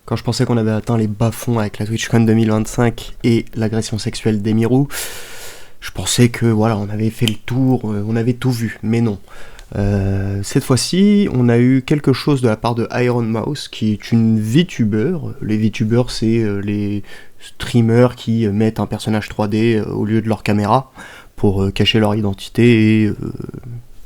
quand je pensais qu'on avait atteint les bas-fonds avec la TwitchCon 2025 et l'agression sexuelle d'Emirou, je pensais que voilà, on avait fait le tour, on avait tout vu, mais non. Cette fois-ci, on a eu quelque chose de la part de Iron Mouse, qui est une VTuber. Les VTubers, c'est les streamers qui mettent un personnage 3D au lieu de leur caméra pour cacher leur identité et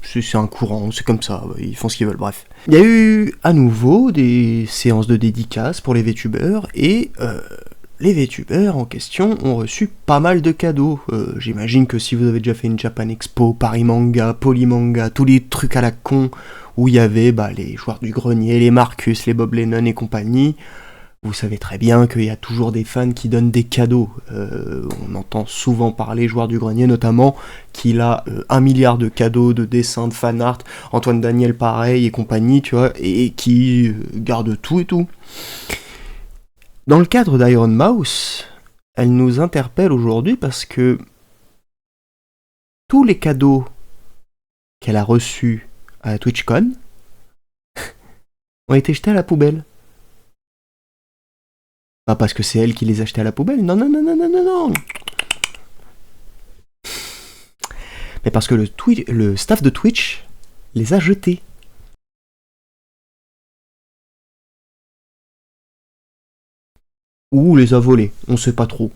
c'est un courant, c'est comme ça, ils font ce qu'ils veulent, bref. Il y a eu à nouveau des séances de dédicaces pour les VTubers et les VTubers en question ont reçu pas mal de cadeaux. J'imagine que si vous avez déjà fait une Japan Expo, Paris Manga, Polymanga, tous les trucs à la con où il y avait les joueurs du grenier, les Marcus, les Bob Lennon et compagnie, vous savez très bien qu'il y a toujours des fans qui donnent des cadeaux. On entend souvent parler, joueur du grenier notamment, qu'il a 1 milliard de cadeaux, de dessins, de fanart, Antoine Daniel pareil et compagnie, tu vois, et qui garde tout et tout. Dans le cadre d'Iron Mouse, elle nous interpelle aujourd'hui parce que tous les cadeaux qu'elle a reçus à la TwitchCon ont été jetés à la poubelle. Pas parce que c'est elle qui les a jetés à la poubelle, non, non, non, non, non, non, non. Mais parce que le staff de Twitch les a jetés. Ou les a volés, on sait pas trop.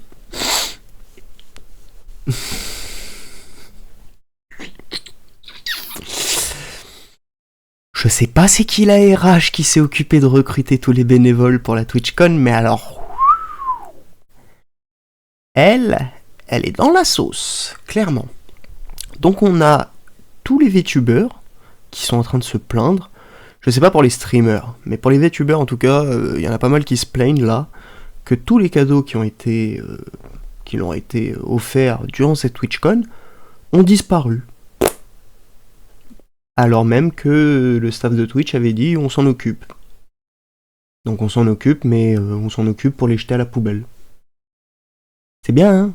Je sais pas c'est qui la RH qui s'est occupé de recruter tous les bénévoles pour la TwitchCon, mais alors... Elle est dans la sauce, clairement. Donc on a tous les VTubers qui sont en train de se plaindre. Je sais pas pour les streamers, mais pour les VTubers en tout cas, il y en a pas mal qui se plaignent là, que tous les cadeaux qui leur ont été offerts durant cette TwitchCon ont disparu. Alors même que le staff de Twitch avait dit on s'en occupe. Donc on s'en occupe, mais on s'en occupe pour les jeter à la poubelle. C'est bien, hein?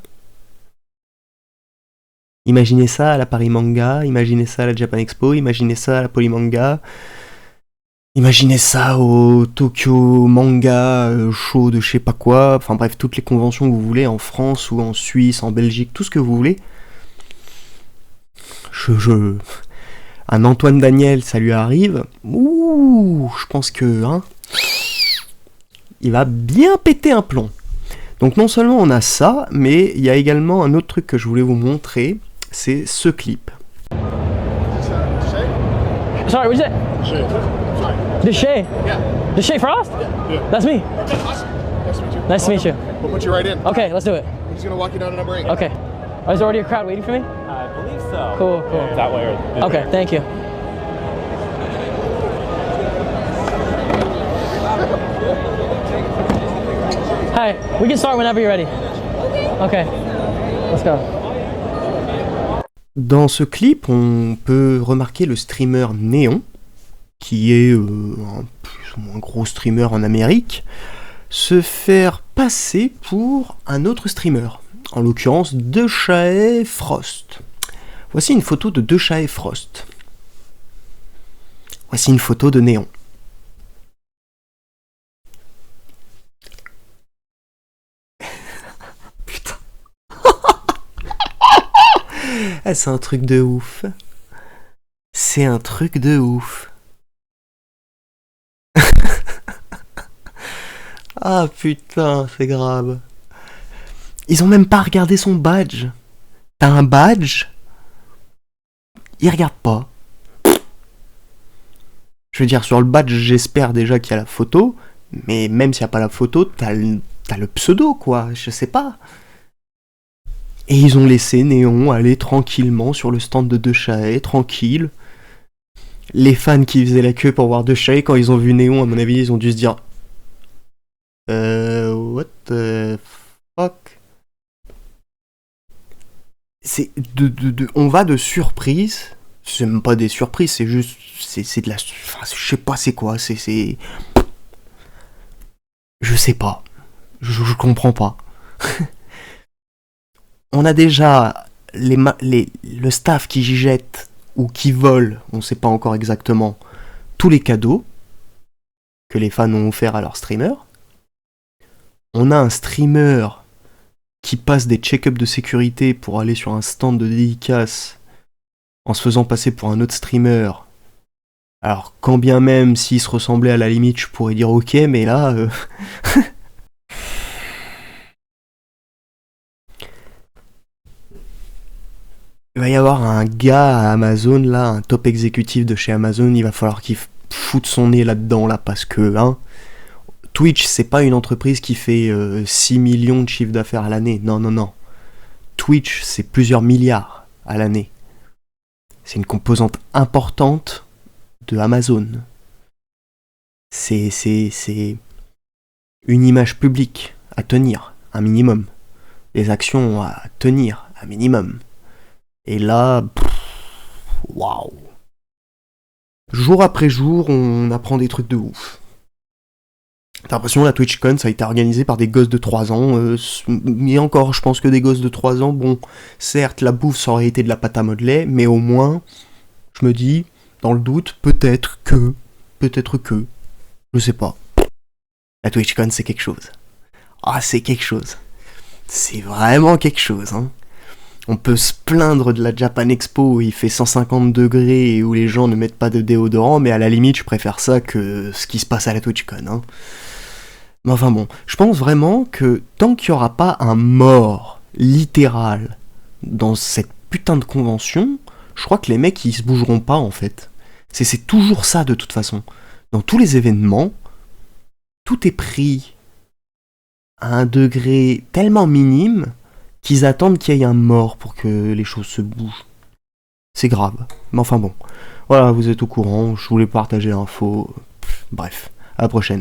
Imaginez ça à la Paris Manga, imaginez ça à la Japan Expo, imaginez ça à la Polymanga, imaginez ça au Tokyo Manga Show de je sais pas quoi, enfin bref, toutes les conventions que vous voulez, en France ou en Suisse, en Belgique, tout ce que vous voulez. Un Antoine Daniel, ça lui arrive, ouh, je pense que, hein, il va bien péter un plomb. Donc non seulement on a ça, mais il y a également un autre truc que je voulais vous montrer, c'est ce clip. Sorry, what'd you say? Shay. Sorry. Deshay. Yeah. Deshay Frost? Yeah. That's me. Awesome. Nice to meet you. We'll put you right in. Okay, let's do it. He's gonna walk you down to number 8. Okay. Oh, is there already a crowd waiting for me? I believe so. Cool, cool. That way or Okay, thank you. Hi, we can start whenever you're ready. Okay, let's go. Dans ce clip, on peut remarquer le streamer Néon, qui est un plus ou moins gros streamer en Amérique, se faire passer pour un autre streamer, en l'occurrence Dechae Frost. Voici une photo de Dechae Frost. Voici une photo de Néon. Putain. Ah, c'est un truc de ouf. C'est un truc de ouf. Ah putain, c'est grave. Ils ont même pas regardé son badge. T'as un badge? Ils regardent pas. Je veux dire, sur le badge, j'espère déjà qu'il y a la photo, mais même s'il n'y a pas la photo, t'as le pseudo, quoi, je sais pas. Et ils ont laissé Néon aller tranquillement sur le stand de Dechae, tranquille. Les fans qui faisaient la queue pour voir Dechae, quand ils ont vu Néon, à mon avis, ils ont dû se dire what the fuck? C'est on va de surprise. C'est même pas des surprises, c'est juste. C'est de la. Enfin, je sais pas c'est quoi, c'est. Je sais pas. Je comprends pas. On a déjà le staff qui jette ou qui vole, on sait pas encore exactement, tous les cadeaux que les fans ont offerts à leurs streamers. on a un streamer qui passe des check-ups de sécurité pour aller sur un stand de dédicace en se faisant passer pour un autre streamer. Alors, quand bien même s'il se ressemblait à la limite, je pourrais dire ok, mais là... Il va y avoir un gars à Amazon, là, un top exécutif de chez Amazon, il va falloir qu'il foute son nez là-dedans, là, parce que, hein, Twitch, c'est pas une entreprise qui fait 6 millions de chiffre d'affaires à l'année, non, non, non. Twitch, c'est plusieurs milliards à l'année. C'est une composante importante de Amazon. C'est une image publique à tenir, un minimum. Des actions à tenir, un minimum. Et là, waouh. Jour après jour, on apprend des trucs de ouf. T'as l'impression que la TwitchCon, ça a été organisé par des gosses de 3 ans. Mais encore, je pense que des gosses de 3 ans, bon, certes, la bouffe, ça aurait été de la pâte à modeler, mais au moins, je me dis, dans le doute, peut-être que, je sais pas. La TwitchCon, c'est quelque chose. Ah, c'est quelque chose. C'est vraiment quelque chose, hein. On peut se plaindre de la Japan Expo où il fait 150 degrés et où les gens ne mettent pas de déodorant, mais à la limite, je préfère ça que ce qui se passe à la TwitchCon, hein. Mais enfin bon, je pense vraiment que tant qu'il n'y aura pas un mort littéral dans cette putain de convention, je crois que les mecs ils se bougeront pas en fait. C'est toujours ça de toute façon. Dans tous les événements, tout est pris à un degré tellement minime qu'ils attendent qu'il y ait un mort pour que les choses se bougent. C'est grave. Mais enfin bon. Voilà, vous êtes au courant, je voulais partager l'info. Bref, à la prochaine.